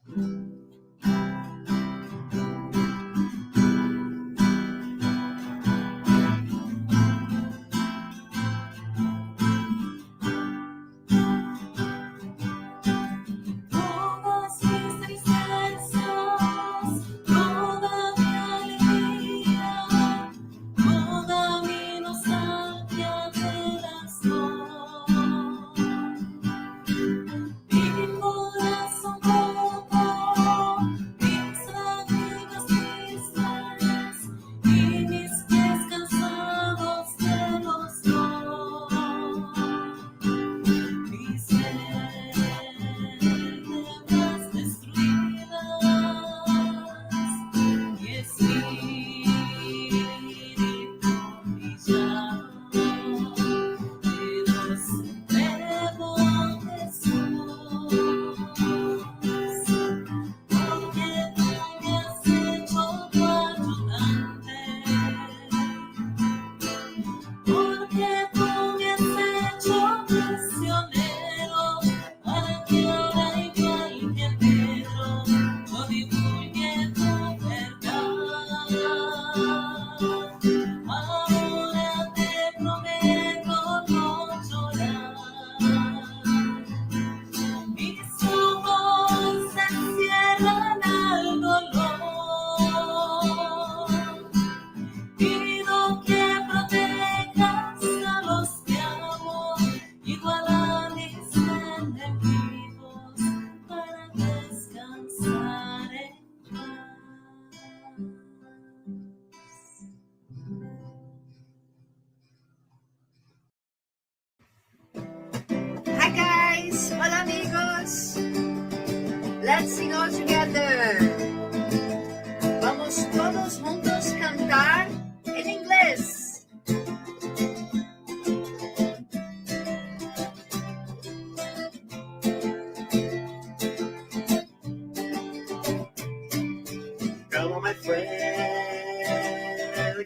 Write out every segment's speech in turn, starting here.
Hi guys! Hola amigos! Let's sing all together! Vamos todos juntos cantar en inglés. Come on, my friend,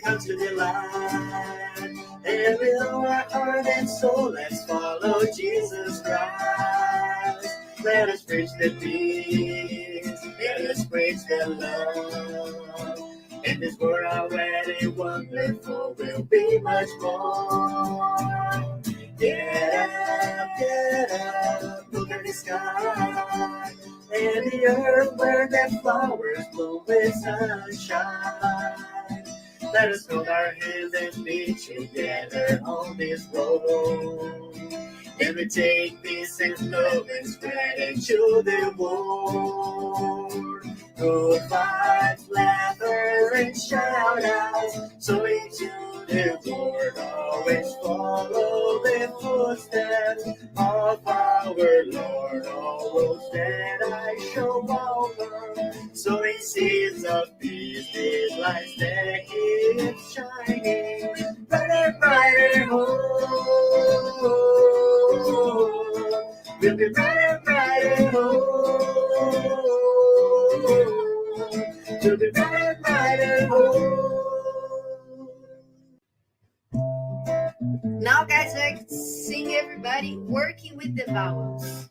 come to the light. And with all our heart and soul, let's follow Jesus Christ. Let us preach the peace, let us preach the love. In this world already wonderful, will be much more. Get up, look at the sky. And the earth where the flowers bloom with sunshine. Let us hold our hands and be together on this road. And we take peace and love and spread it to the world. Good vibes, laughter, and shout outs. So into the Lord, always follow the footsteps of our Lord. All roads that I shall walk on. So in seasons of peace, these lights that keep shining. Brighter, brighter, oh. We'll be brighter, brighter, oh. We'll be brighter, brighter, oh. Now guys, let's sing everybody working with the vowels.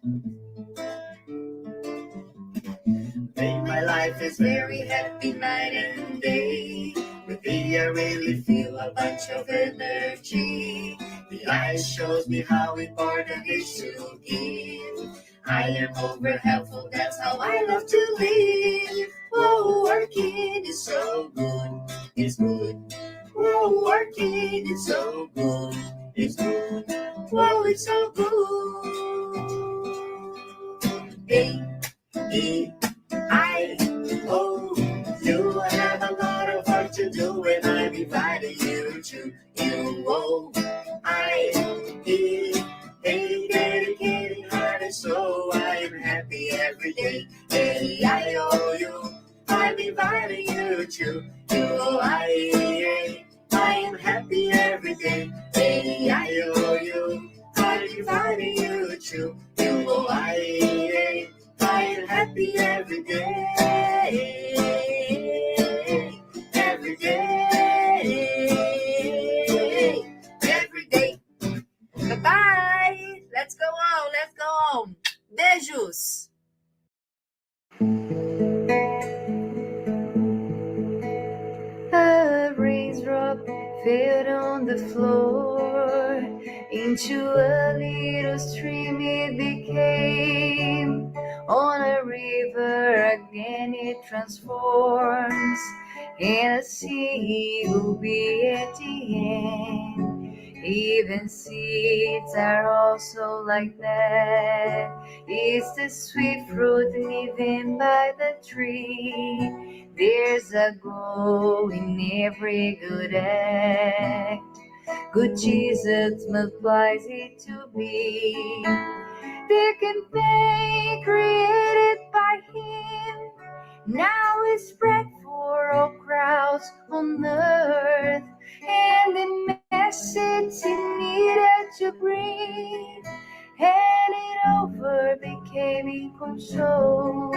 My life is very happy night and day. With thee I really feel a bunch of energy. The eye shows me how important it is to give. I am over helpful, that's how I love to live. Oh, working is so good, it's good. Oh, working is so good, it's good. Oh, it's so good. A-E-I-O. You have a lot of work to do, and I'm inviting you to U-O-I-E. Dedicating heart and soul, I am happy every day. A-I-O-U. I'm inviting you to U-O-I-E. I am happy every day. A-I-O-U. I'm inviting you to U-O-I-E. I am happy every day. Every day. Every day. Bye-bye! Let's go on! Beijos! fell on the floor. Into a little stream it became. On a river again it transforms. And a sea will be at the end. Even seeds are also like that. It's the sweet fruit living by the tree. There's a goal in every good act. Good Jesus multiplies it to be. The campaign created by Him now is spread for all crowds on earth. And the message He needed to bring, hand it over, became in control.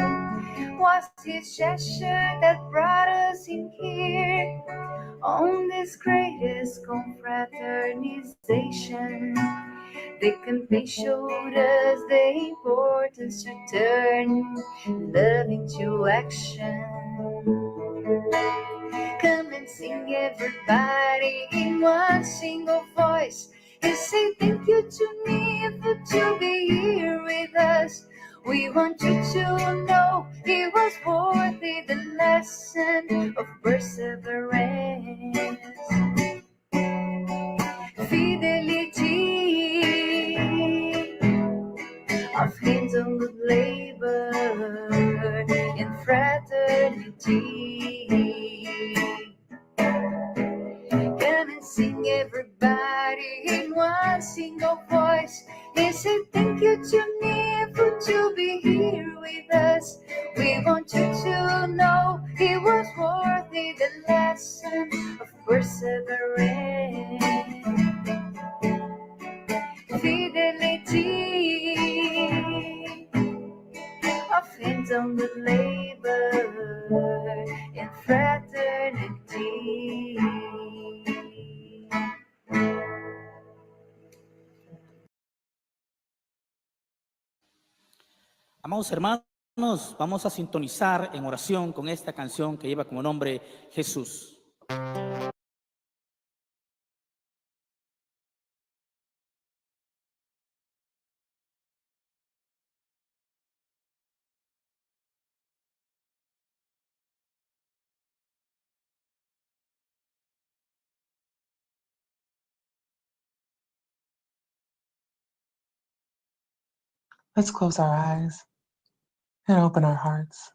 Was His gesture that brought us in here on this greatest confraternization. The campaign showed us the importance to turn love into action. Come and sing everybody in one single voice. And say thank you to me for to be here with us. We want you to know it was worthy the lesson of perseverance. Fidelity of hands on good labor and fraternity. Come and sing everybody in one single voice. And say thank you to me for to be here with us. We want you to know it was worthy the lesson of perseverance. Fidelity of hands on good labor and fraternity. Amados hermanos, vamos a sintonizar en oración con esta canción que lleva como nombre Jesús. Let's close our eyes and open our hearts,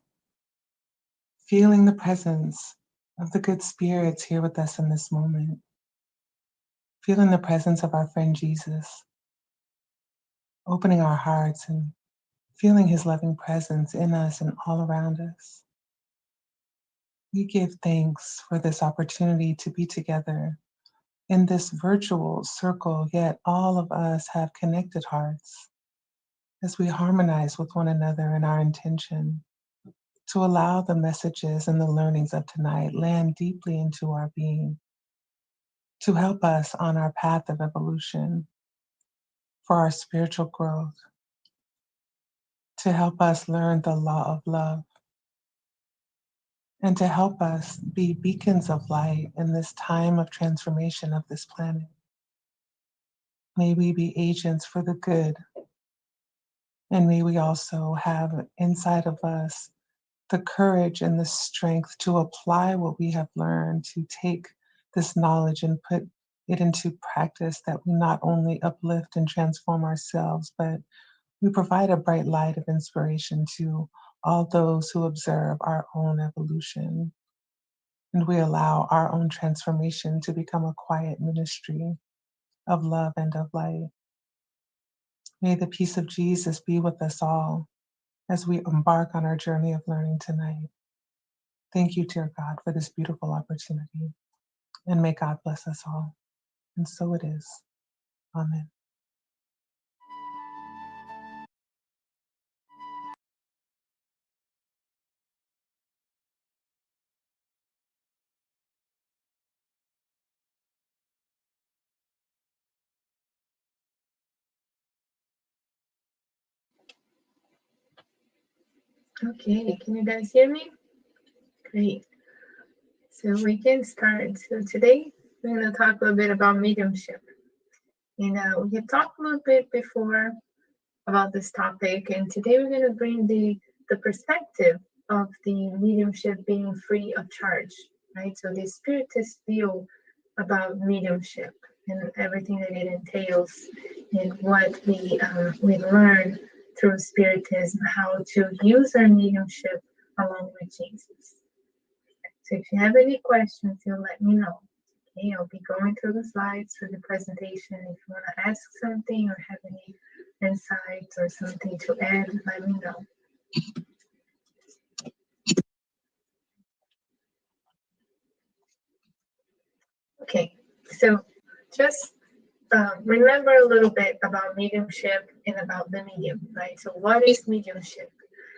feeling the presence of the good spirits here with us in this moment, feeling the presence of our friend Jesus, opening our hearts and feeling His loving presence in us and all around us. We give thanks for this opportunity to be together in this virtual circle, yet all of us have connected hearts as we harmonize with one another in our intention to allow the messages and the learnings of tonight land deeply into our being, to help us on our path of evolution, for our spiritual growth, to help us learn the law of love, and to help us be beacons of light in this time of transformation of this planet. May we be agents for the good, and may we also have inside of us the courage and the strength to apply what we have learned, to take this knowledge and put it into practice, that we not only uplift and transform ourselves, but we provide a bright light of inspiration to all those who observe our own evolution. And we allow our own transformation to become a quiet ministry of love and of light. May the peace of Jesus be with us all as we embark on our journey of learning tonight. Thank you, dear God, for this beautiful opportunity. And may God bless us all. And so it is. Amen. Okay, can you guys hear me? Great. So we can start. So today we're going to talk a little bit about mediumship. We had talked a little bit before about this topic, and today we're going to bring the perspective of the mediumship being free of charge, right? So the Spiritist view about mediumship and everything that it entails, and what we learn through Spiritism, how to use our mediumship along with Jesus. So if you have any questions, you'll let me know. Okay, I'll be going through the slides for the presentation. If you want to ask something or have any insights or something to add, let me know. Okay, so just remember a little bit about mediumship and about the medium, right? So what is mediumship?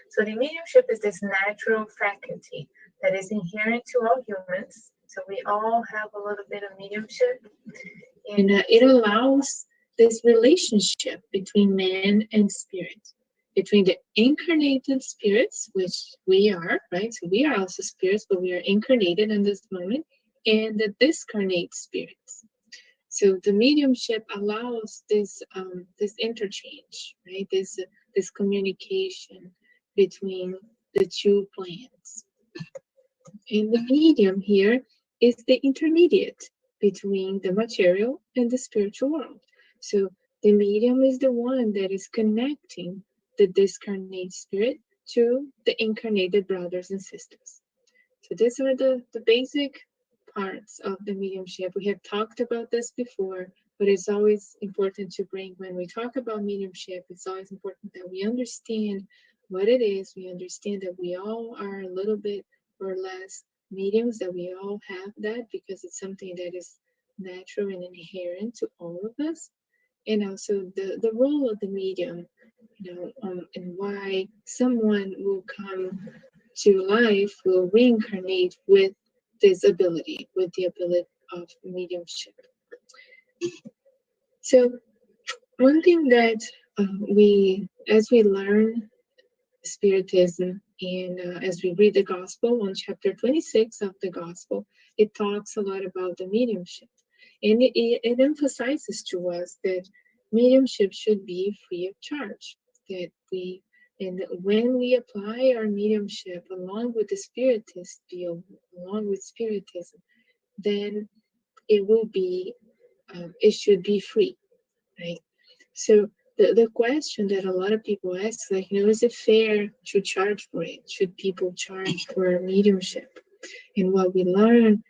So the mediumship is this natural faculty that is inherent to all humans. So we all have a little bit of mediumship, and it allows this relationship between man and spirit, between the incarnated spirits, which we are, right? So we are also spirits, but we are incarnated in this moment, and the discarnate spirits. So the mediumship allows this this interchange, right? This communication between the two plans. And the medium here is the intermediate between the material and the spiritual world. So the medium is the one that is connecting the discarnate spirit to the incarnated brothers and sisters. So these are the basic parts of the mediumship. We have talked about this before, but it's always important to bring, when we talk about mediumship, it's always important that we understand what it is. We understand that we all are a little bit or less mediums, that we all have that, because it's something that is natural and inherent to all of us. And also the role of the medium, and why someone will come to life, will reincarnate with this ability, with the ability of mediumship. So one thing that as we learn Spiritism, and as we read the Gospel on chapter 26 of the Gospel, it talks a lot about the mediumship. And it emphasizes to us that mediumship should be free of charge, and when we apply our mediumship along with the Spiritist view, along with Spiritism, then it will be, it should be free, right? So the question that a lot of people ask, like, is it fair to charge for it? Should people charge for mediumship? And what we learn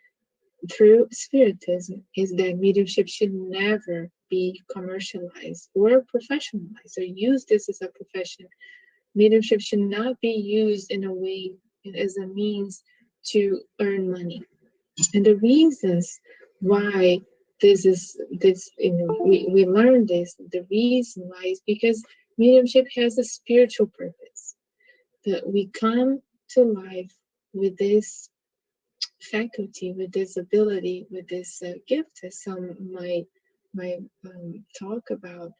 through Spiritism is that mediumship should never be commercialized or professionalized or used as a profession. Mediumship should not be used in a way as a means to earn money. And the reasons why we learn this, the reason why is because mediumship has a spiritual purpose. That we come to life with this faculty, with this ability, with this gift, as some might talk about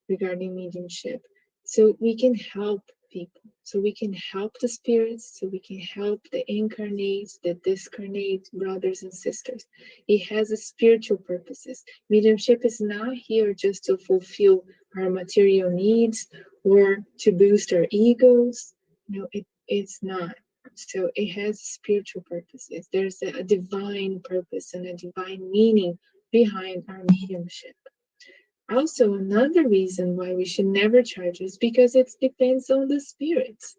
regarding mediumship, so we can help people, so we can help the spirits, so we can help the incarnates, the discarnate brothers and sisters. It has a spiritual purposes. Mediumship is not here just to fulfill our material needs or to boost our egos. No, it's not. So it has spiritual purposes. There's a divine purpose and a divine meaning behind our mediumship. Also, another reason why we should never charge is because it depends on the spirits.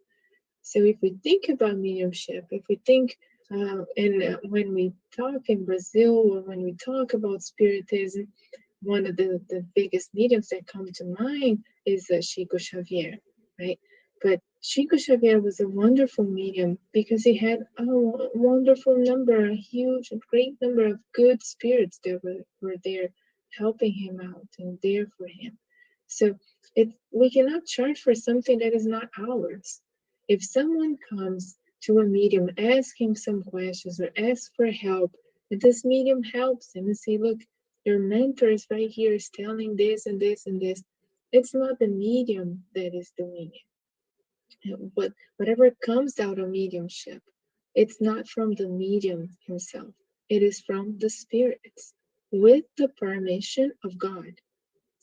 So if we think about mediumship, if we think, when we talk in Brazil, or when we talk about Spiritism, one of the biggest mediums that come to mind is Chico Xavier, right? But Chico Xavier was a wonderful medium because he had a wonderful number, a huge, great number of good spirits that were there helping him out and there for him. So we cannot charge for something that is not ours. If someone comes to a medium asking some questions or asks for help, and this medium helps him and say, look, your mentor is right here, is telling this and this and this. It's not the medium that is doing it. But whatever comes out of mediumship, it's not from the medium himself. It is from the spirits. with the permission of God,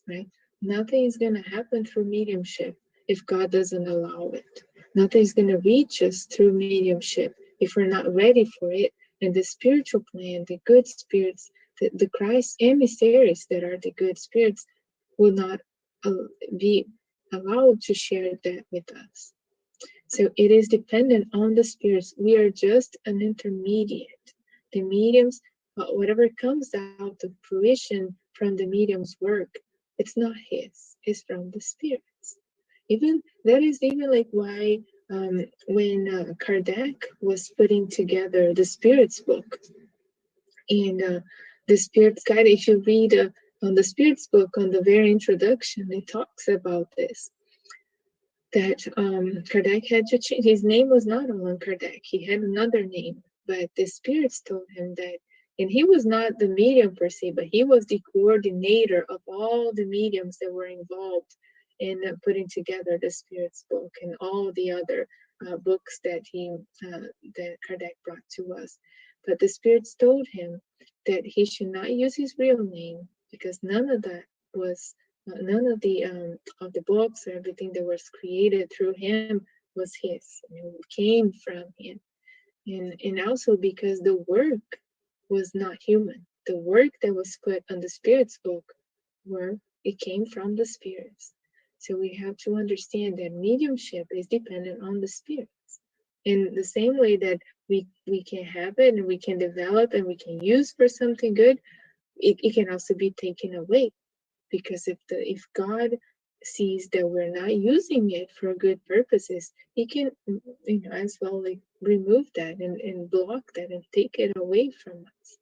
right? Nothing is going to happen through mediumship if God doesn't allow it. Nothing's going to reach us through mediumship if we're not ready for it. And the spiritual plan, the good spirits, the Christ emissaries that are the good spirits will not be allowed to share that with us. So it is dependent on the spirits. We are just an intermediate. The mediums, whatever comes out of fruition from the medium's work, it's not his, it's from the spirits. Even that is even like why when Kardec was putting together the spirits book and the spirits guide, if you read on the spirits book on the very introduction, it talks about this, that Kardec had to change. His name was not Allan Kardec. He had another name, but the spirits told him that, and he was not the medium per se, but he was the coordinator of all the mediums that were involved in putting together the spirits book and all the other books that that Kardec brought to us. But the spirits told him that he should not use his real name because none of that was none of the books or everything that was created through him was his. It came from him, and also because the work was not human. The work that was put on the spirits book it came from the spirits. So we have to understand that mediumship is dependent on the spirits. In the same way that we can have it and we can develop and we can use for something good, it can also be taken away. Because if God sees that we're not using it for good purposes, he can as well like remove that and block that and take it away from us.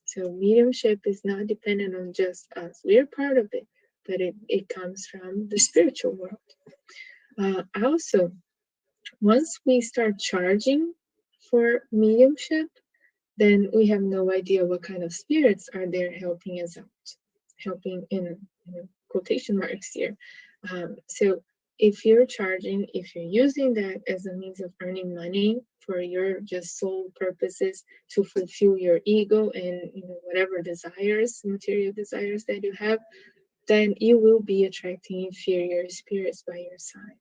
So mediumship is not dependent on just us. We're part of it, but it comes from the spiritual world. Also, once we start charging for mediumship, then we have no idea what kind of spirits are there helping us out. Helping in quotation marks here. So if you're charging, if you're using that as a means of earning money for your just sole purposes to fulfill your ego and whatever desires, material desires that you have, then you will be attracting inferior spirits by your side.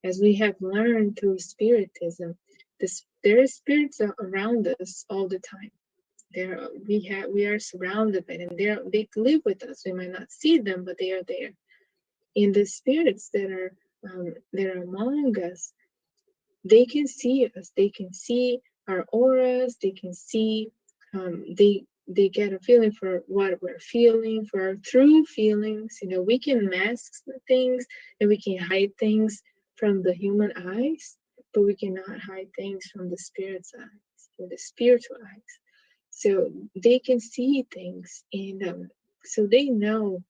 As we have learned through Spiritism, there are spirits around us all the time. We are surrounded by them. They live with us. We might not see them, but they are there. And the spirits that are among us, they can see us. They can see our auras. They can see. They get a feeling for what we're feeling, for our true feelings. We can mask things and we can hide things from the human eyes, but we cannot hide things from the spirit's eyes, or the spiritual eyes. So they can see things, and so they know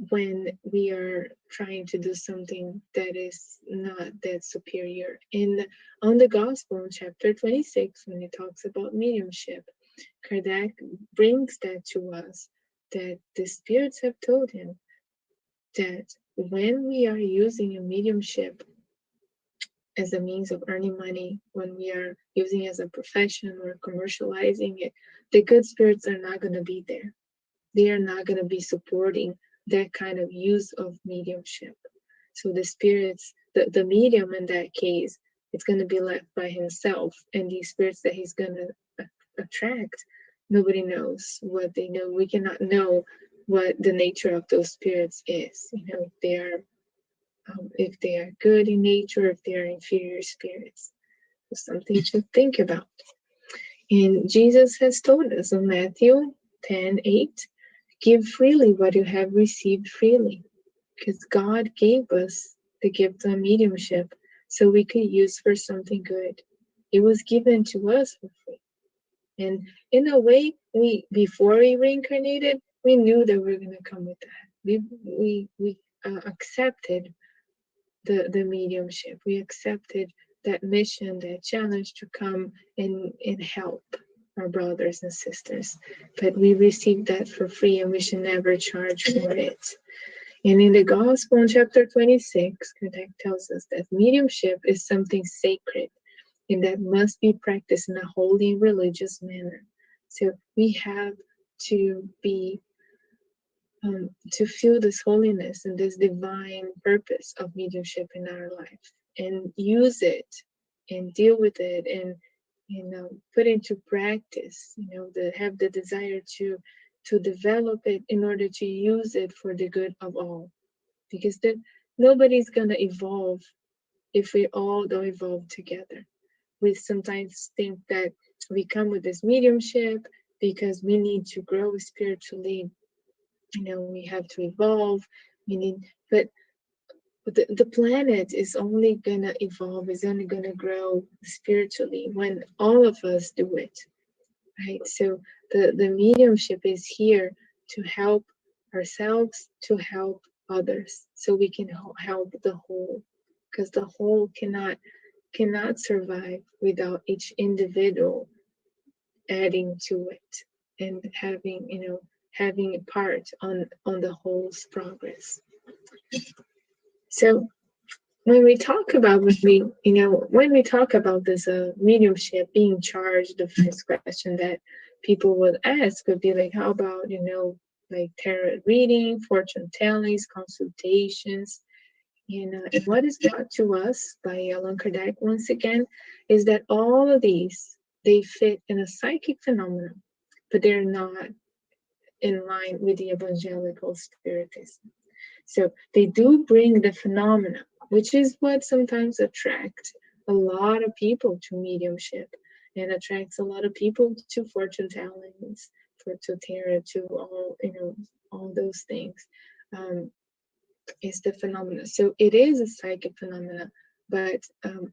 when we are trying to do something that is not that superior. And on the Gospel, in chapter 26, when it talks about mediumship, Kardec brings that to us, that the spirits have told him that when we are using a mediumship as a means of earning money, when we are using it as a profession or commercializing it, the good spirits are not going to be there. They are not going to be supporting that kind of use of mediumship. So the spirits, the medium in that case, it's going to be left by himself, and these spirits that he's going to attract, nobody knows what they know. We cannot know what the nature of those spirits is. If they are good in nature, if they are inferior spirits. It's something to think about. And Jesus has told us in Matthew 10:8, give freely what you have received freely. Because God gave us the gift of mediumship so we could use for something good. It was given to us for free. And in a way, before we reincarnated, we knew that we were going to come with that. We accepted the mediumship. We accepted that mission, that challenge to come and help our brothers and sisters. But we received that for free, and we should never charge for it. And in the Gospel, in chapter 26, Kardec tells us that mediumship is something sacred and that must be practiced in a holy religious manner. So we have to be to feel this holiness and this divine purpose of mediumship in our life, and use it and deal with it, and put into practice, have the desire to develop it in order to use it for the good of all, because nobody's gonna evolve if we all don't evolve together. We sometimes think that we come with this mediumship because we need to grow spiritually. We have to evolve. But the planet is only gonna evolve, is only gonna grow spiritually when all of us do it, right? So the mediumship is here to help ourselves, to help others, so we can help the whole, because the whole cannot survive without each individual adding to it and having a part on the whole's progress. So when we talk about when we talk about this mediumship being charged, the first question that people would ask would be like, how about like tarot reading, fortune tellings, consultations? And what is brought to us by Allan Kardec once again is that all of these, they fit in a psychic phenomenon, but they're not in line with the evangelical spiritism. So they do bring the phenomena, which is what sometimes attracts a lot of people to mediumship, and attracts a lot of people to fortune tellings, to tarot, to all those things. Is the phenomena. So it is a psychic phenomena, but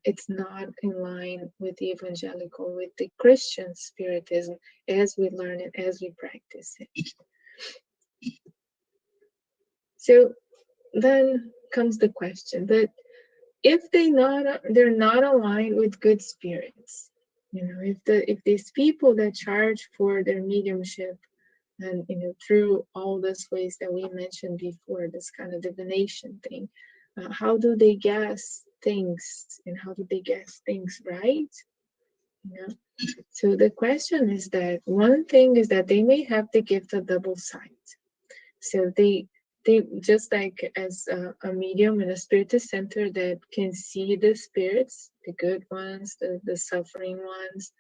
it's not in line with the evangelical, with the Christian spiritism, as we learn it, as we practice it. So then comes the question, but if they're not aligned with good spirits, if these people that charge for their mediumship, and through all those ways that we mentioned before, this kind of divination thing, how do they guess things, and how do they guess things right? So the question is that one thing is that they may have the gift of double sight. So they just like as a medium in a spiritist center that can see the spirits, the good ones, the suffering ones,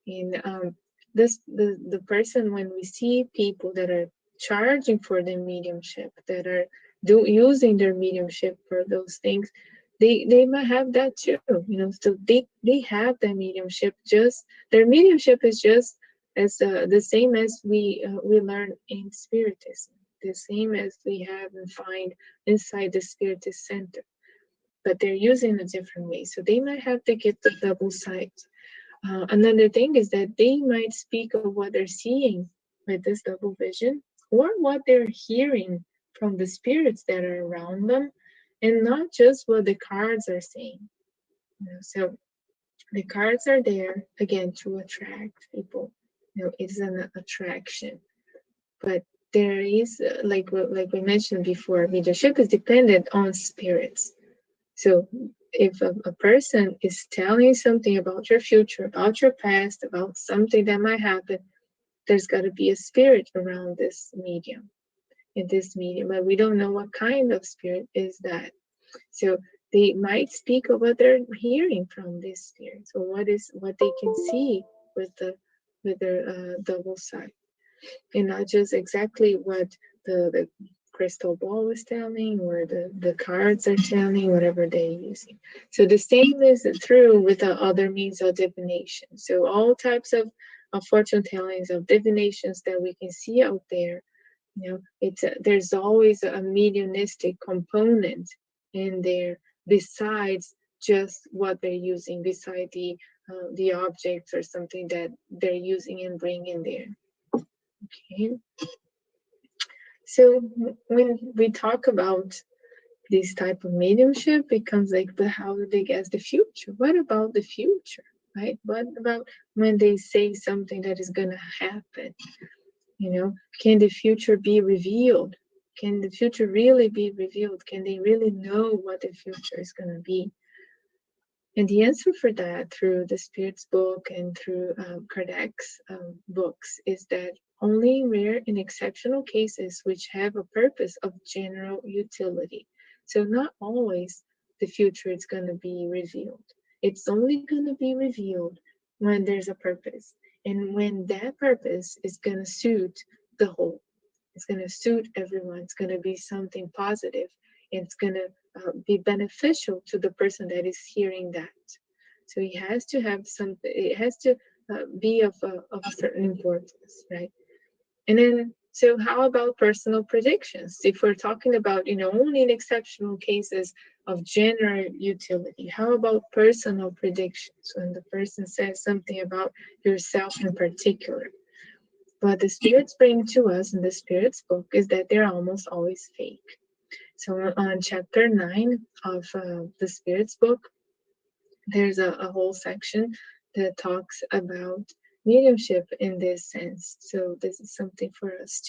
and the person, when we see people that are charging for their mediumship, that are using their mediumship for those things, they might have that too, so they have their mediumship. Just their mediumship is just as the same as we learn in spiritism, the same as we have and find inside the spiritist center, but they're using a different way. So they might have the gift of double sight. Another thing is that they might speak of what they're seeing with this double vision, or what they're hearing from the spirits that are around them, and not just what the cards are saying. So the cards are there again to attract people. It's an attraction, but there is like we mentioned before, mediumship is dependent on spirits. So if a person is telling something about your future, about your past, about something that might happen, there's got to be a spirit around this medium, but we don't know what kind of spirit is that. So they might speak of what they're hearing from these spirits, or what they can see with their double sight, and not just exactly what the crystal ball is telling, or the cards are telling, whatever they're using. So the same is true with the other means of divination. So all types of fortune tellings, of divinations that we can see out there, there's always a mediumistic component in there, besides just what they're using, beside the objects or something that they're using and bringing there. Okay. So when we talk about this type of mediumship, becomes like, but how do they guess the future? What about the future, right? What about when they say something that is going to happen? Can the future be revealed? Can the future really be revealed? Can they really know what the future is going to be? And the answer for that, through the Spirit's book and through Kardec's books, is that only in rare and exceptional cases which have a purpose of general utility. So not always the future is going to be revealed. It's only going to be revealed when there's a purpose, and when that purpose is going to suit the whole. It's going to suit everyone. It's going to be something positive. It's going to be beneficial to the person that is hearing that. So it has to have something. It has to be of a certain importance, right? And then, so how about personal predictions? If we're talking about, only in exceptional cases of general utility, how about personal predictions when the person says something about yourself in particular? What the spirits bring to us in the Spirit's book is that they're almost always fake. So on chapter 9 of the Spirit's book, there's a whole section that talks about mediumship in this sense. So this is something for us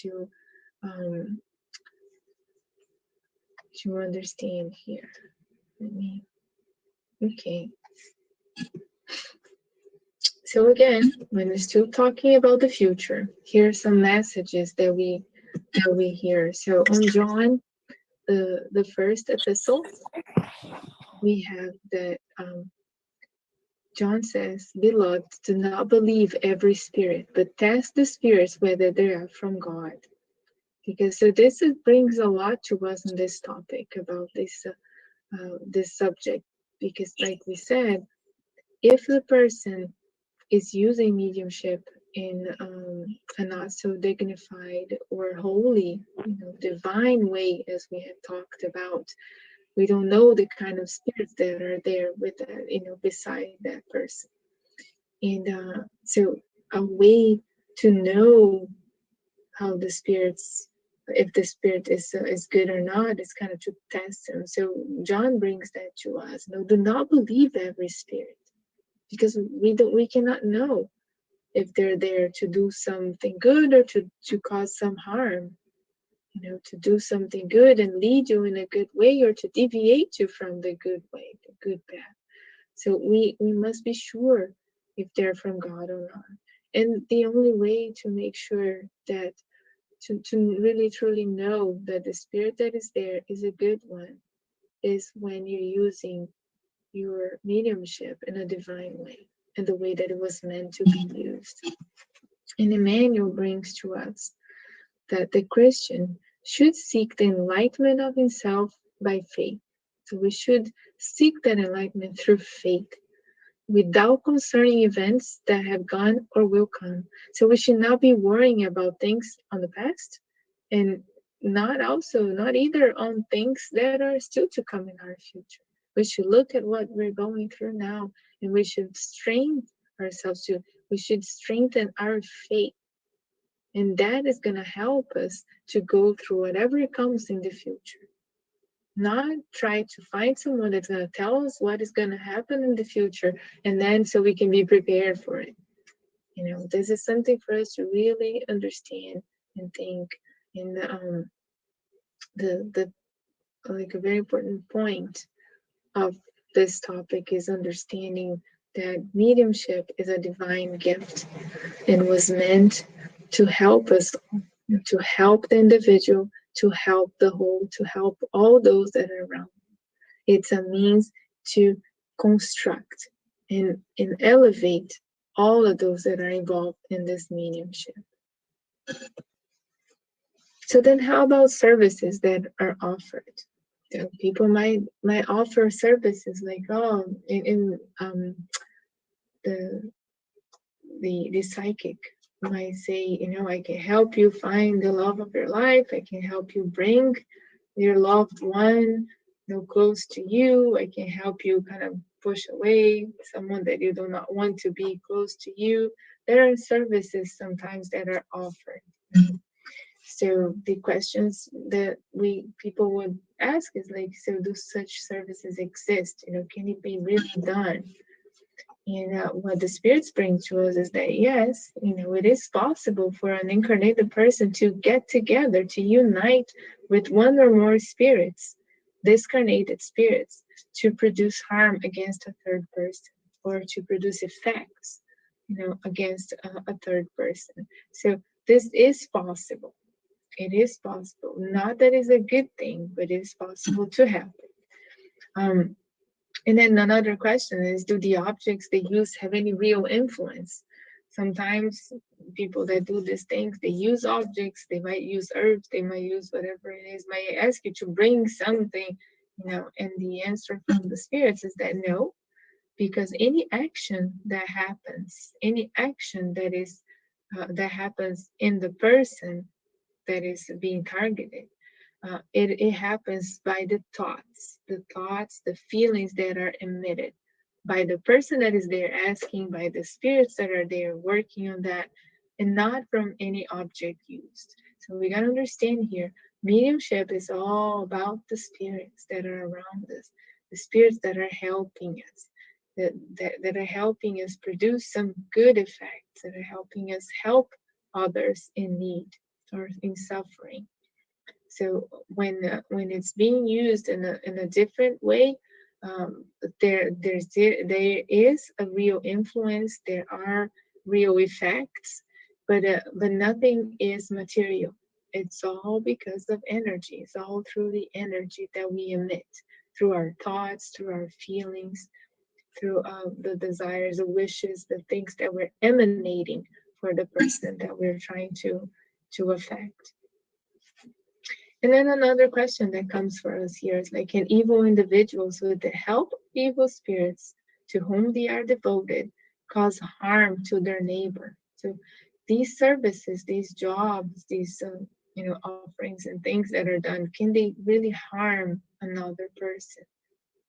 um, to understand here. Okay. So again, when we're still talking about the future, here are some messages that we hear. So on John, the first epistle, we have that John says, "Beloved, do not believe every spirit, but test the spirits whether they are from God." Because so this brings a lot to us in this topic about this subject. Because, like we said, if the person is using mediumship in a not so dignified or holy, divine way, as we have talked about, we don't know the kind of spirits that are there with that, beside that person. And so a way to know how the spirits, if the spirit is good or not, is kind of to test them. So John brings that to us. No, do not believe every spirit, because we cannot know if they're there to do something good or to cause some harm. To do something good and lead you in a good way, or to deviate you from the good way, the good path. So we must be sure if they're from God or not. And the only way to make sure that to really truly know that the spirit that is there is a good one is when you're using your mediumship in a divine way, in the way that it was meant to be used. And Emmanuel brings to us that the Christian should seek the enlightenment of himself by faith. So we should seek that enlightenment through faith, without concerning events that have gone or will come. So we should not be worrying about things on the past, and not either on things that are still to come in our future. We should look at what we're going through now, and we should strengthen our faith. And that is going to help us to go through whatever comes in the future. Not try to find someone that's going to tell us what is going to happen in the future, and then so we can be prepared for it. This is something for us to really understand and think. And the like a very important point of this topic is understanding that mediumship is a divine gift and was meant to help us, to help the individual, to help the whole, to help all those that are around. It's a means to construct and elevate all of those that are involved in this mediumship. So then how about services that are offered? People might offer services like, in the psychic might say, I can help you find the love of your life. I can help you bring your loved one close to you. I can help you kind of push away someone that you do not want to be close to you. There are services sometimes that are offered. So the questions that people would ask is like, so do such services exist? Can it be really done? What the spirits bring to us is that yes, it is possible for an incarnated person to get together, to unite with one or more spirits, discarnated spirits, to produce harm against a third person, or to produce effects, against a third person. So this is possible. It is possible. Not that it's a good thing, but it is possible to happen. And then another question is, do the objects they use have any real influence? Sometimes people that do these things, they use objects, they might use herbs, they might use whatever it is, might ask you to bring something, and the answer from the spirits is that no, because any action that happens, any action that is that happens in the person that is being targeted, it happens by the thoughts, the feelings that are emitted by the person that is there asking, by the spirits that are there working on that, and not from any object used. So we got to understand here, mediumship is all about the spirits that are around us, the spirits that are helping us, that are helping us produce some good effects, that are helping us help others in need or in suffering. So when it's being used in a different way, there is a real influence. There are real effects, but nothing is material. It's all because of energy. It's all through the energy that we emit, through our thoughts, through our feelings, through the desires, the wishes, the things that we're emanating for the person that we're trying to affect. And then another question that comes for us here is like, can evil individuals, with the help of evil spirits to whom they are devoted, cause harm to their neighbor? So these services, these jobs, these offerings and things that are done, can they really harm another person?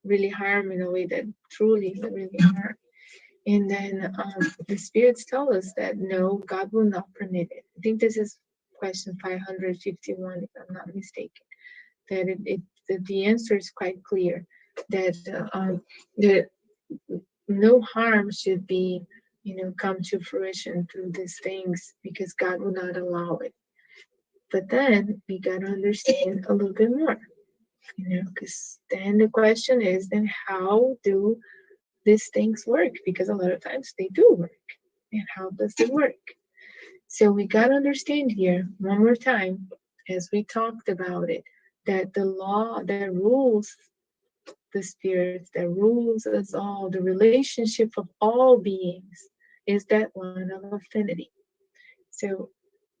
Really harm in a way that truly really harm? And then the spirits tell us that no, God will not permit it. I think this is question 551, if I'm not mistaken. That the answer is quite clear, that no harm should be, come to fruition through these things, because God will not allow it. But then we gotta understand a little bit more, because then the question is, then how do these things work? Because a lot of times they do work. And how does it work? So we got to understand here, one more time, as we talked about it, that the law that rules the spirits, that rules us all, the relationship of all beings, is that one of affinity. So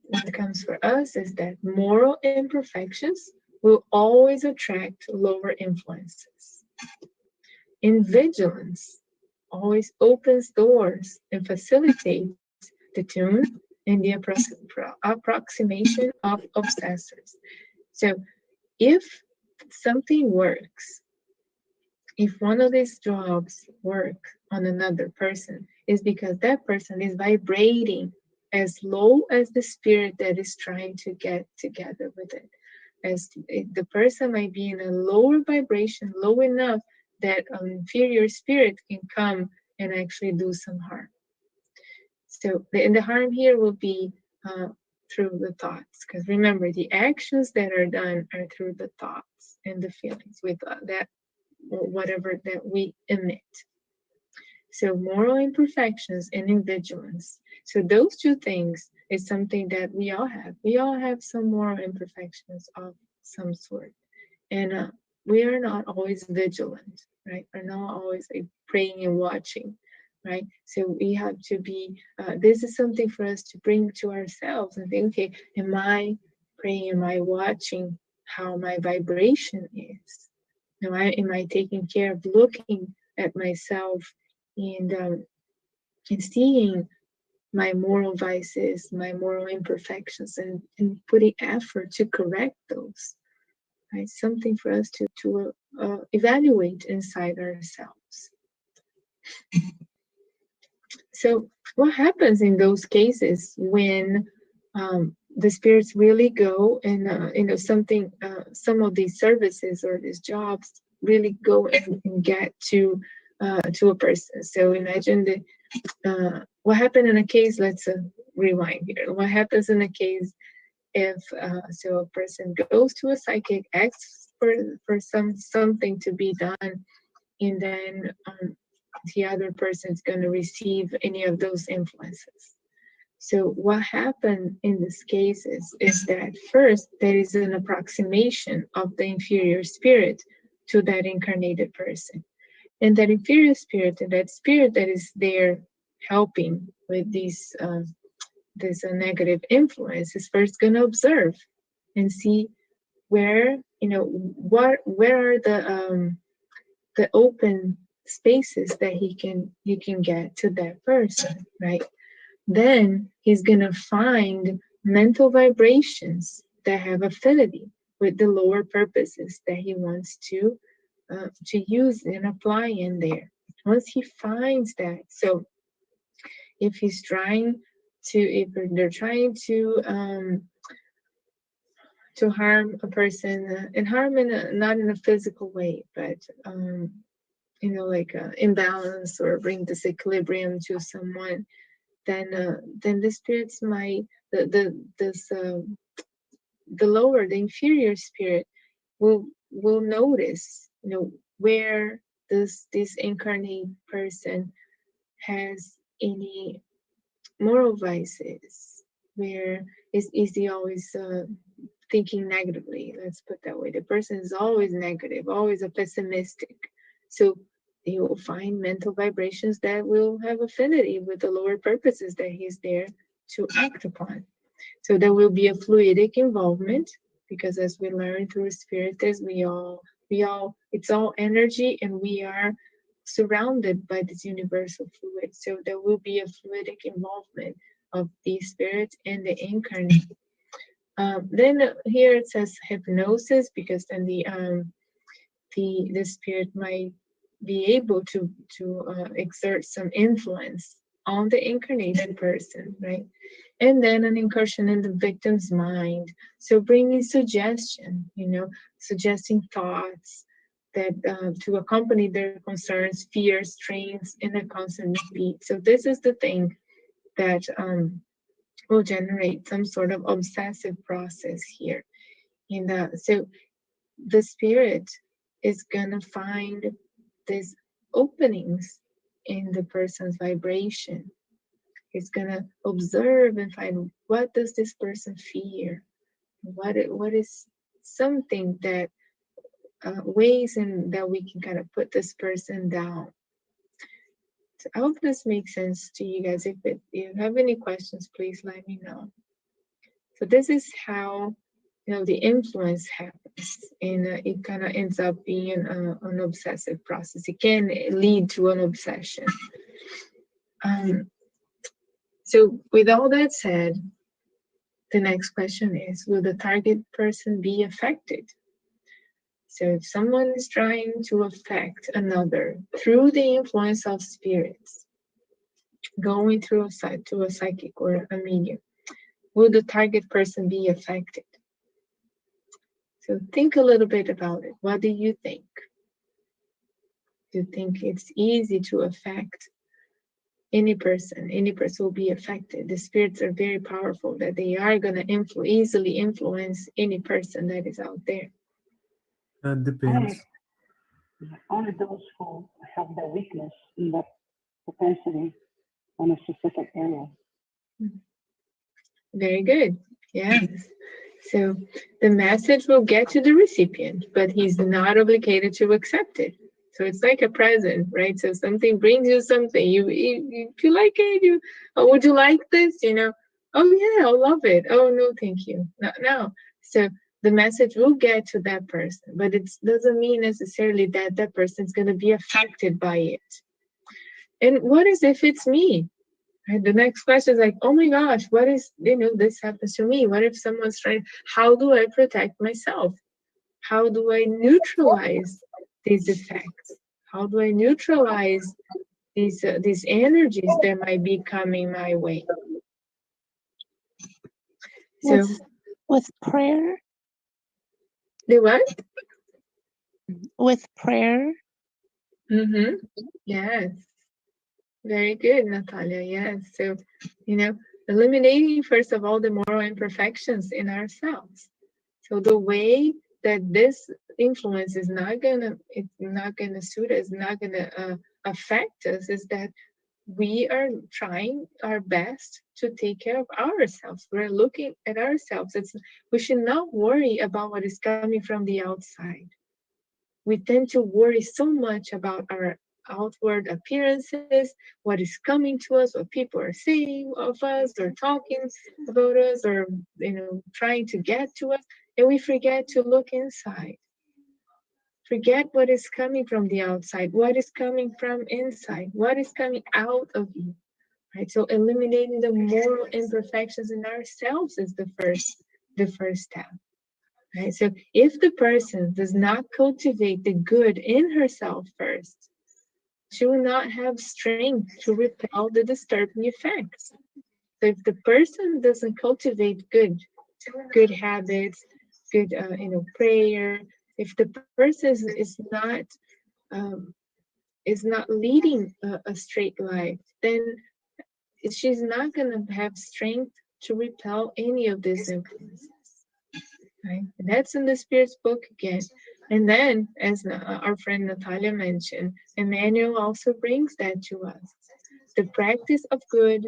what comes for us is that moral imperfections will always attract lower influences. In vigilance, always opens doors and facilitates the tune and the approximation of obsessors. So if something works, if one of these jobs work on another person, is because that person is vibrating as low as the spirit that is trying to get together with it. As the person might be in a lower vibration, low enough that an inferior spirit can come and actually do some harm. So the harm here will be through the thoughts, because remember, the actions that are done are through the thoughts and the feelings with that whatever that we emit. So moral imperfections and invigilance. So those two things is something that we all have. We all have some moral imperfections of some sort, and we are not always vigilant, right? We're not always like praying and watching, right? So we have to be. This is something for us to bring to ourselves and think, okay, am I praying? Am I watching how my vibration is? Am I taking care of looking at myself and seeing my moral vices, my moral imperfections, and putting effort to correct those? Right? Something for us to evaluate inside ourselves. So what happens in those cases when the spirits really go and some of these services or these jobs really go and get to a person? So imagine what happened in a case. Let's rewind here. What happens in a case if so a person goes to a psychic, asks for something to be done, and then the other person is going to receive any of those influences. So what happened in this case is that first there is an approximation of the inferior spirit to that incarnated person. And that inferior spirit and that spirit that is there helping with this negative influence is first going to observe and see where, where are the open spaces that he can get to that person, right? Then he's going to find mental vibrations that have affinity with the lower purposes that he wants to use and apply in there. Once he finds that, so if he's trying to, if they're trying to harm a person, and harm not in a physical way, but like imbalance or bring disequilibrium to someone, then the spirits might the lower, the inferior spirit will notice, where this incarnate person has any moral vices, where is he always thinking negatively, let's put that way. The person is always negative, always a pessimistic. So you will find mental vibrations that will have affinity with the lower purposes that he's there to act upon. So there will be a fluidic involvement, because as we learn through Spiritist, we all, it's all energy, and we are surrounded by this universal fluid. So there will be a fluidic involvement of the spirit and the incarnate. Then here it says hypnosis, because then the spirit might be able to exert some influence on the incarnated person, right? And then an incursion in the victim's mind, so bringing suggestion, suggesting thoughts that to accompany their concerns, fears, strains in a constant beat. So this is the thing that will generate some sort of obsessive process here. And so the spirit is gonna find these openings in the person's vibration. It's gonna observe and find, what does this person fear? What is something that ways in that we can kind of put this person down. So I hope this makes sense to you guys. If you have any questions, please let me know. So this is how the influence happens, and it kind of ends up being an obsessive process. It can lead to an obsession. So with all that said, the next question is, will the target person be affected? So if someone is trying to affect another through the influence of spirits, going through to a psychic or a medium, will the target person be affected? So think a little bit about it. What do you think? Do you think it's easy to affect any person? Any person will be affected. The spirits are very powerful, that they are going to easily influence any person that is out there. That depends. Only those who have the weakness in that propensity on a specific area. Very good. Yes. So the message will get to the recipient, but he's not obligated to accept it. So it's like a present, right? So something brings you something. You like it. Would you like this? Oh yeah, I'll love it. Oh no, thank you. No. So the message will get to that person, but it doesn't mean necessarily that that person is going to be affected by it. And what is if it's me? Right? The next question is like, oh my gosh, what is, this happens to me? What if someone's trying, how do I protect myself? How do I neutralize these effects? How do I neutralize these energies that might be coming my way? So with prayer? The what? With prayer? Mm-hmm. Yes. Very good, Natalia. Yes. So, eliminating, first of all, the moral imperfections in ourselves. So the way that this influence is not gonna suit us, not gonna affect us, is that we are trying our best to take care of ourselves. We're looking at ourselves. We should not worry about what is coming from the outside. We tend to worry so much about our outward appearances, what is coming to us, what people are saying of us, or talking about us, or trying to get to us, and we forget to look inside. Forget what is coming from the outside, what is coming from inside, what is coming out of you. Right? So eliminating the moral imperfections in ourselves is the first step. Right? So if the person does not cultivate the good in herself first, she will not have strength to repel the disturbing effects. So if the person doesn't cultivate good habits, good prayer, if the person is not leading a straight life, then she's not going to have strength to repel any of these influences. Right? And that's in the Spirit's book again. And then, as our friend Natalia mentioned, Emmanuel also brings that to us. The practice of good,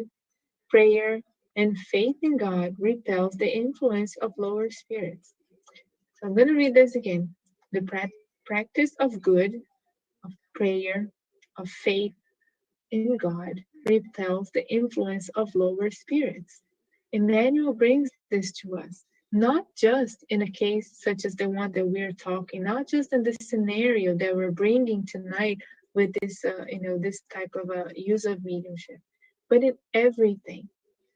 prayer, and faith in God repels the influence of lower spirits. So I'm going to read this again. The practice of good, of prayer, of faith in God repels the influence of lower spirits. Emmanuel brings this to us, not just in a case such as the one that we're talking, not just in the scenario that we're bringing tonight with this type of use of mediumship, but in everything,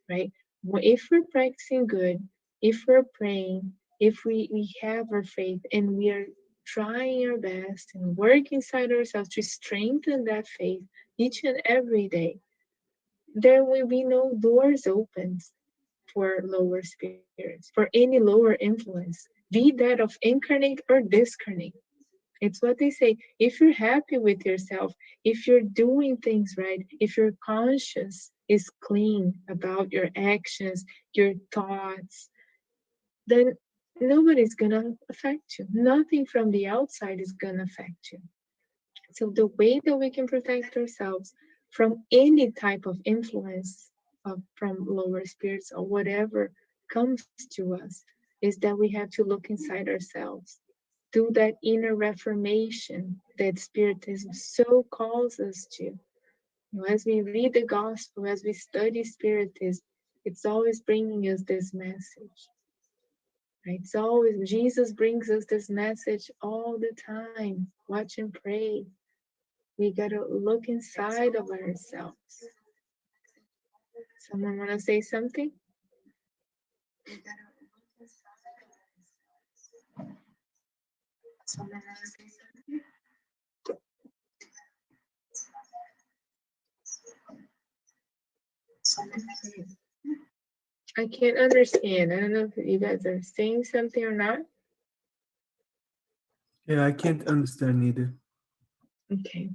right? If we're practicing good, if we're praying, if we have our faith and we are trying our best and work inside ourselves to strengthen that faith each and every day, there will be no doors open for lower spirits, for any lower influence, be that of incarnate or discarnate. It's what they say. If you're happy with yourself, if you're doing things right, if your conscience is clean about your actions, your thoughts, then nobody's gonna affect you. Nothing from the outside is gonna affect you. So the way that we can protect ourselves from any type of influence from lower spirits or whatever comes to us is that we have to look inside ourselves, do that inner reformation that Spiritism so calls us to. As we read the Gospel, as we study Spiritism, it's always bringing us this message. Right? It's always, Jesus brings us this message all the time. Watch and pray. We gotta look inside of ourselves. Someone wanna say something? Someone wanna say something? I can't understand. I don't know if you guys are saying something or not. Yeah, I can't understand either. Okay.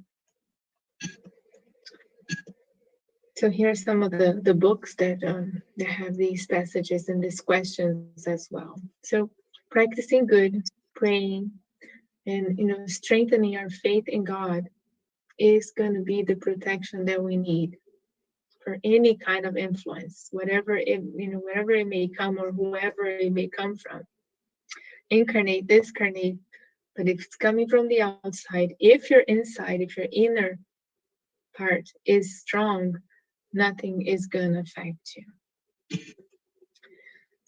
So here are some of the books that have these passages and these questions as well. So practicing good, praying, and strengthening our faith in God is going to be the protection that we need for any kind of influence, whatever it may come or whoever it may come from. Incarnate, discarnate, but if it's coming from the outside, if your inside, if your inner part is strong, nothing is going to affect you.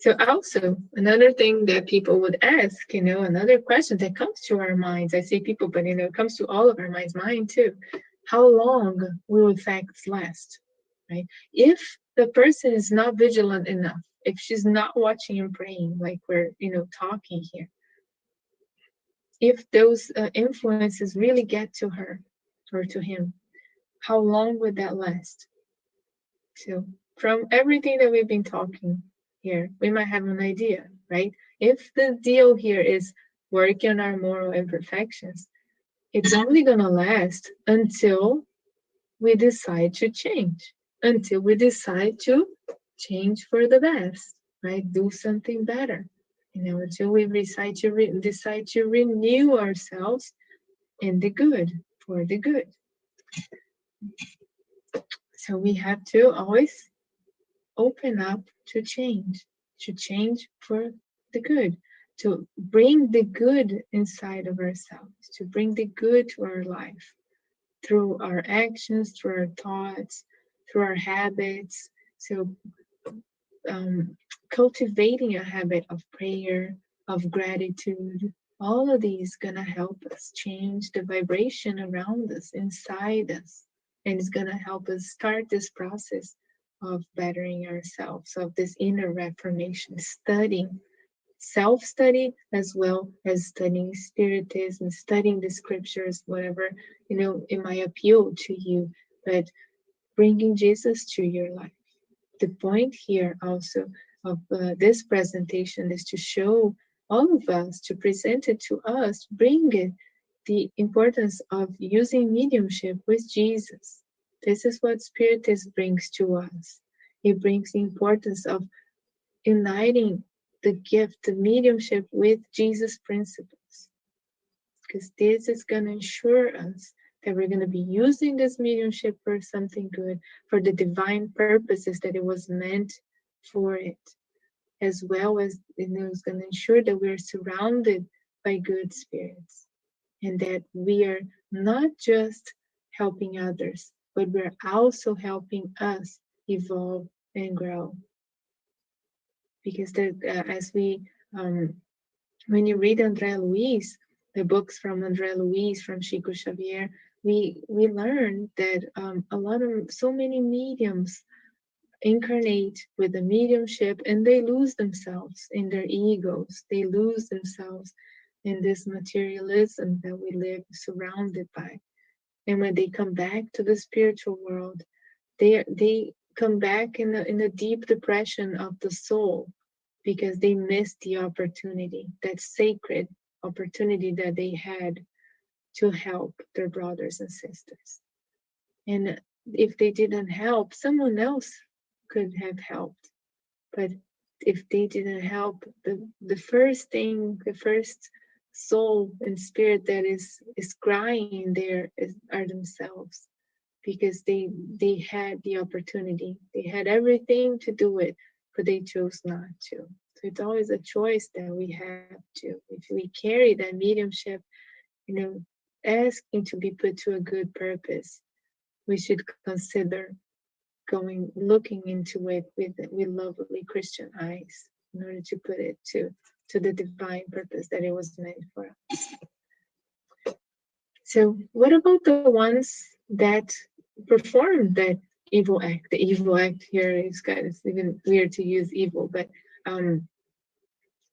So also, another thing that people would ask, another question that comes to our minds, I say people, but it comes to all of our minds, mine too. How long will effects last, right? If the person is not vigilant enough, if she's not watching and praying like we're, talking here, if those influences really get to her or to him, how long would that last? So from everything that we've been talking here, we might have an idea, right? If the deal here is working on our moral imperfections, it's only going to last until we decide to change, until we decide to change for the best, right? Do something better, until we decide to renew ourselves in the good, for the good. So we have to always open up to change for the good, to bring the good inside of ourselves, to bring the good to our life through our actions, through our thoughts, through our habits. So cultivating a habit of prayer, of gratitude, all of these gonna help us change the vibration around us, inside us, and it's gonna help us start this process of bettering ourselves, of this inner reformation, studying, self-study as well as studying spiritism, studying the scriptures, whatever it might appeal to you, but bringing Jesus to your life. The point here also of this presentation is to show all of us, to present it to us, bring it, the importance of using mediumship with Jesus. This is what Spiritist brings to us. It brings the importance of uniting the gift, the mediumship with Jesus' principles. Because this is going to ensure us that we're going to be using this mediumship for something good, for the divine purposes that it was meant for it, as well as it's going to ensure that we're surrounded by good spirits and that we are not just helping others, but we're also helping us evolve and grow. Because as we, when you read André Luiz, the books from André Luiz, from Chico Xavier, we learn that so many mediums incarnate with the mediumship and they lose themselves in their egos. They lose themselves in this materialism that we live surrounded by. And when they come back to the spiritual world, they come back in a deep depression of the soul because they missed the opportunity, that sacred opportunity that they had to help their brothers and sisters. And if they didn't help, someone else could have helped. But if they didn't help, the first thing, the first soul and spirit that is crying there are themselves, because they had the opportunity, they had everything to do it, but they chose not to. So it's always a choice that we have to. If we carry that mediumship, asking to be put to a good purpose, we should consider looking into it with lovely Christian eyes in order to put it to the divine purpose that it was meant for us. So what about the ones that perform that evil act? The evil act here is kind of even weird to use evil, but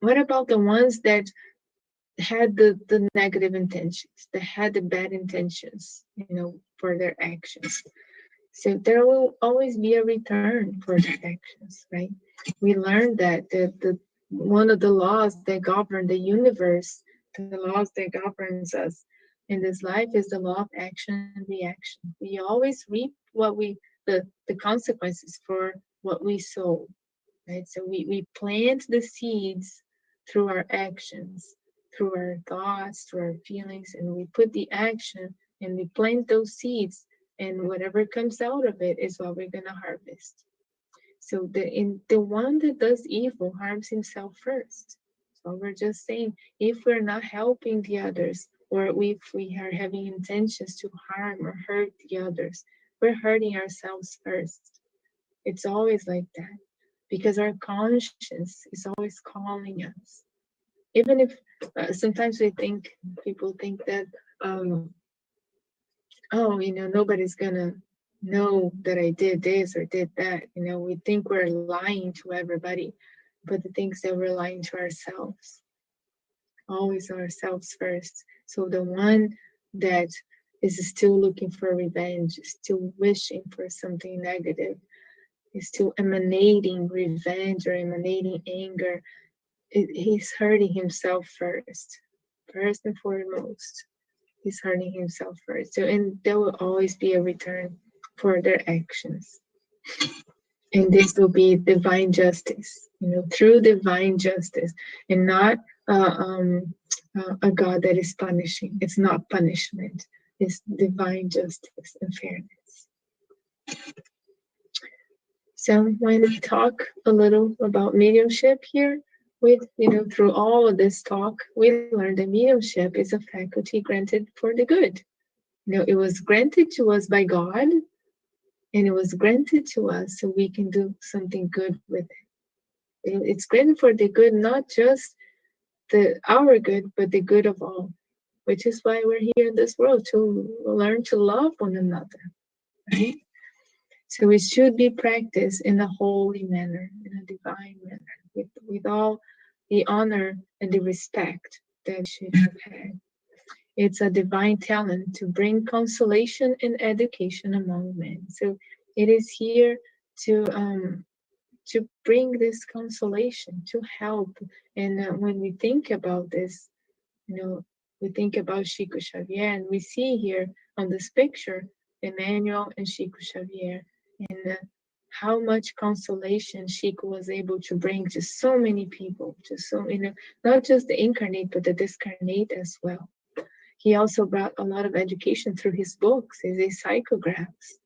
what about the ones that had the negative intentions, that had the bad intentions, for their actions? So there will always be a return for their actions, right? We learned that the one of the laws that govern the universe, the laws that governs us in this life, is the law of action and reaction. We always reap the consequences for what we sow, right? So we plant the seeds through our actions, through our thoughts, through our feelings, and we put the action and we plant those seeds, and whatever comes out of it is what we're going to harvest. So the one that does evil harms himself first. So we're just saying, if we're not helping the others, or if we are having intentions to harm or hurt the others, we're hurting ourselves first. It's always like that, because our conscience is always calling us. Even if sometimes people think that, nobody's gonna know that I did this or did that. We think we're lying to everybody, but the things that we're lying to ourselves, always ourselves first. So the one that is still looking for revenge, still wishing for something negative, is still emanating revenge or emanating anger, he's hurting himself first and foremost. He's hurting himself first. So, and there will always be a return for their actions. And this will be divine justice, through divine justice, and not a God that is punishing. It's not punishment. It's divine justice and fairness. So when we talk a little about mediumship here, with through all of this talk, we learned that mediumship is a faculty granted for the good. It was granted to us by God, and it was granted to us so we can do something good with it. It's granted for the good, not just our good, but the good of all, which is why we're here in this world, to learn to love one another, right? So it should be practiced in a holy manner, in a divine manner, with all the honor and the respect that we should have had. It's a divine talent to bring consolation and education among men. So it is here to bring this consolation, to help. And when we think about this, we think about Chico Xavier, and we see here on this picture Emmanuel and Chico Xavier, and how much consolation Chico was able to bring to so many people, to so not just the incarnate but the discarnate as well. He also brought a lot of education through his books, his psychographs.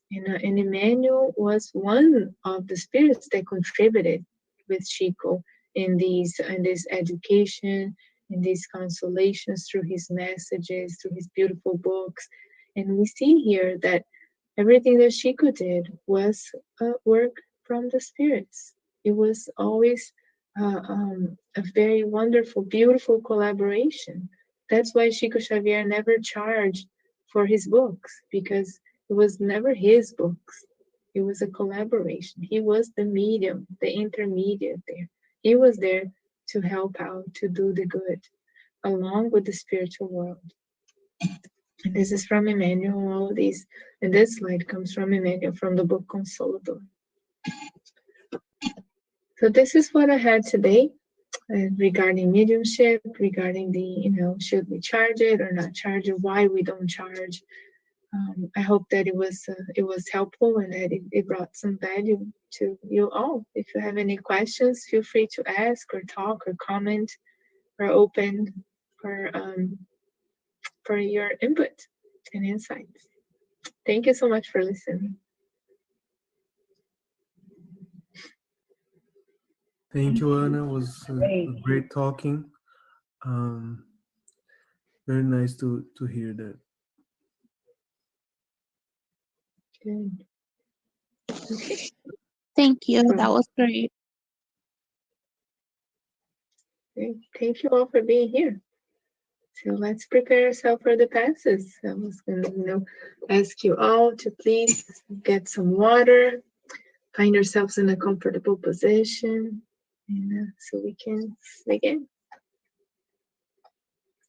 And Emmanuel was one of the spirits that contributed with Chico in this education, in these consolations through his messages, through his beautiful books. And we see here that everything that Chico did was work from the spirits. It was always a very wonderful, beautiful collaboration. That's why Chico Xavier never charged for his books, because it was never his books. It was a collaboration. He was the medium, the intermediate there. He was there to help out, to do the good, along with the spiritual world. And this is from Emmanuel, all these. And this slide comes from Emmanuel from the book Consolador. So this is what I had today regarding mediumship, regarding the, should we charge it or not charge it, why we don't charge. I hope that it was helpful and that it brought some value to you all. If you have any questions, feel free to ask or talk or comment. We're open for your input and insights. Thank you so much for listening. Thank you, Anna. It was great talking. Very nice to hear that. Good. Okay. Thank you. That was great. Great. Thank you all for being here. So let's prepare ourselves for the passes. I was going to, ask you all to please get some water, find yourselves in a comfortable position, and so we can begin.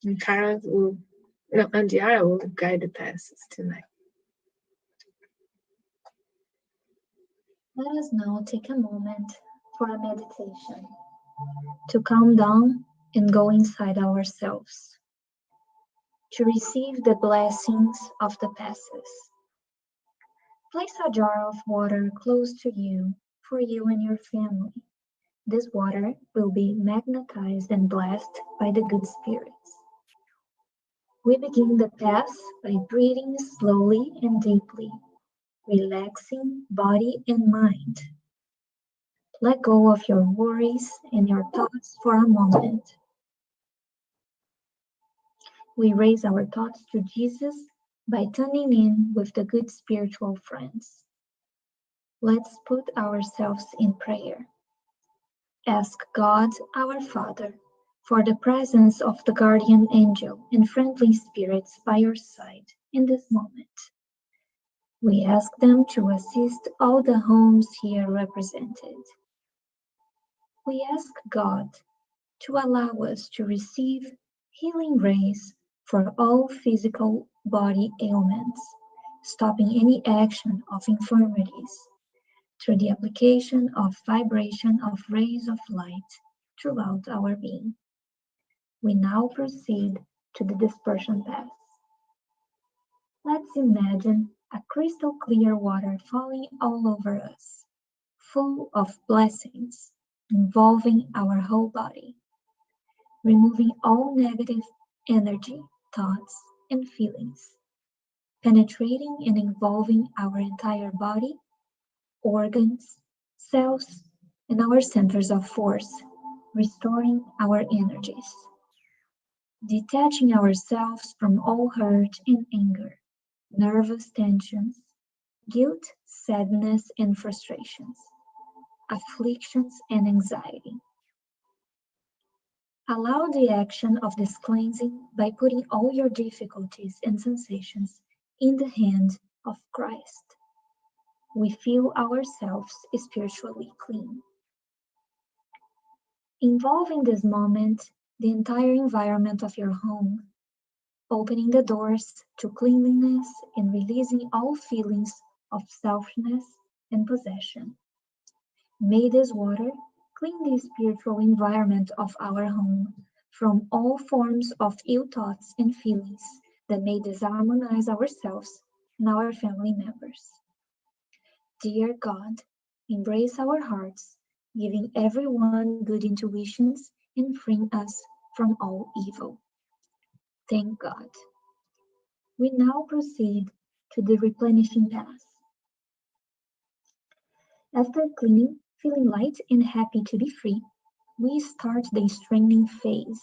And Andiara will guide the passes tonight. Let us now take a moment for a meditation to calm down and go inside ourselves, to receive the blessings of the passes. Place a jar of water close to you for you and your family. This water will be magnetized and blessed by the good spirits. We begin the pass by breathing slowly and deeply, relaxing body and mind. Let go of your worries and your thoughts for a moment. We raise our thoughts to Jesus by tuning in with the good spiritual friends. Let's put ourselves in prayer. Ask God, our Father, for the presence of the guardian angel and friendly spirits by your side in this moment. We ask them to assist all the homes here represented. We ask God to allow us to receive healing rays for all physical body ailments, stopping any action of infirmities through the application of vibration of rays of light throughout our being. We now proceed to the dispersion path. Let's imagine a crystal clear water falling all over us, full of blessings, involving our whole body, removing all negative energy, thoughts, and feelings, penetrating and involving our entire body, organs, cells, and our centers of force, restoring our energies. Detaching ourselves from all hurt and anger, nervous tensions, guilt, sadness, and frustrations, afflictions, and anxiety. Allow the action of this cleansing by putting all your difficulties and sensations in the hand of Christ. We feel ourselves spiritually clean. Involve in this moment the entire environment of your home, opening the doors to cleanliness and releasing all feelings of selfishness and possession. May this water clean the spiritual environment of our home from all forms of ill thoughts and feelings that may disharmonize ourselves and our family members. Dear God, embrace our hearts, giving everyone good intuitions and freeing us from all evil. Thank God. We now proceed to the replenishing path. After cleaning, feeling light and happy to be free, we start the strengthening phase,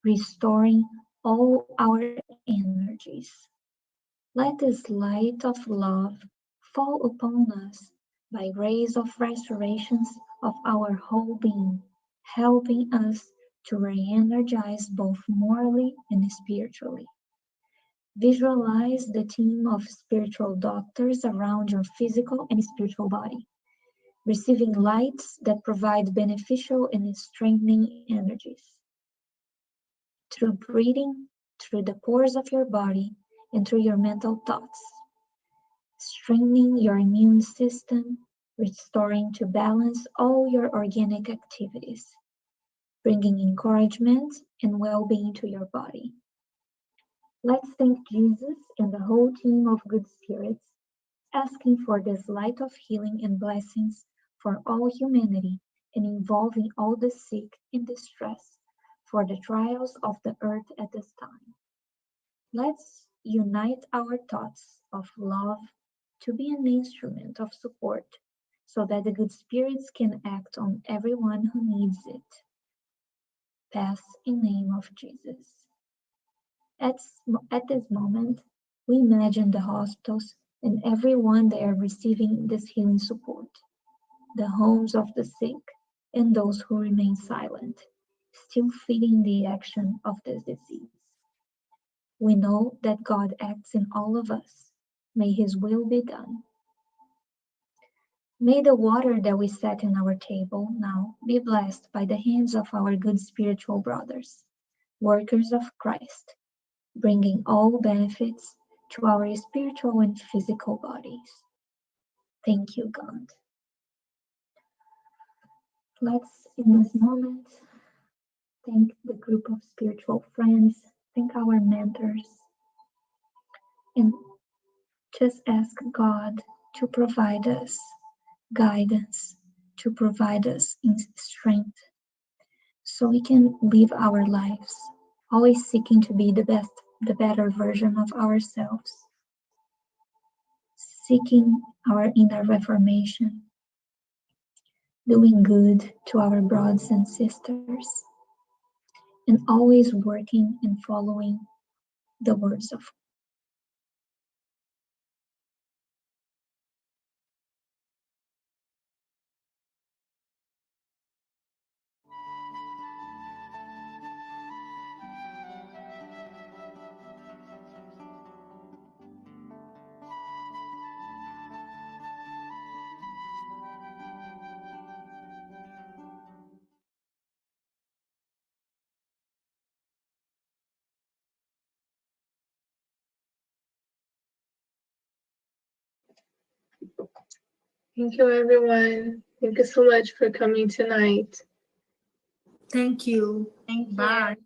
restoring all our energies. Let this light of love fall upon us by rays of restorations of our whole being, helping us to re-energize both morally and spiritually. Visualize the team of spiritual doctors around your physical and spiritual body, receiving lights that provide beneficial and strengthening energies. Through breathing, through the pores of your body, and through your mental thoughts, strengthening your immune system, restoring to balance all your organic activities, bringing encouragement and well-being to your body. Let's thank Jesus and the whole team of good spirits, asking for this light of healing and blessings for all humanity and involving all the sick and distressed for the trials of the earth at this time. Let's unite our thoughts of love to be an instrument of support so that the good spirits can act on everyone who needs it. Pass in name of Jesus. At this moment, we imagine the hospitals and everyone there receiving this healing support, the homes of the sick and those who remain silent, still feeling the action of this disease. We know that God acts in all of us. May His will be done. May the water that we set in our table now be blessed by the hands of our good spiritual brothers, workers of Christ, bringing all benefits to our spiritual and physical bodies. Thank you, God. Let's, in this moment, thank the group of spiritual friends, thank our mentors, and just ask God to provide us guidance, to provide us in strength, so we can live our lives, always seeking to be the best, the better version of ourselves, seeking our inner reformation, doing good to our brothers and sisters, and always working and following the words of Thank you, everyone. Thank you so much for coming tonight. Thank you. Bye.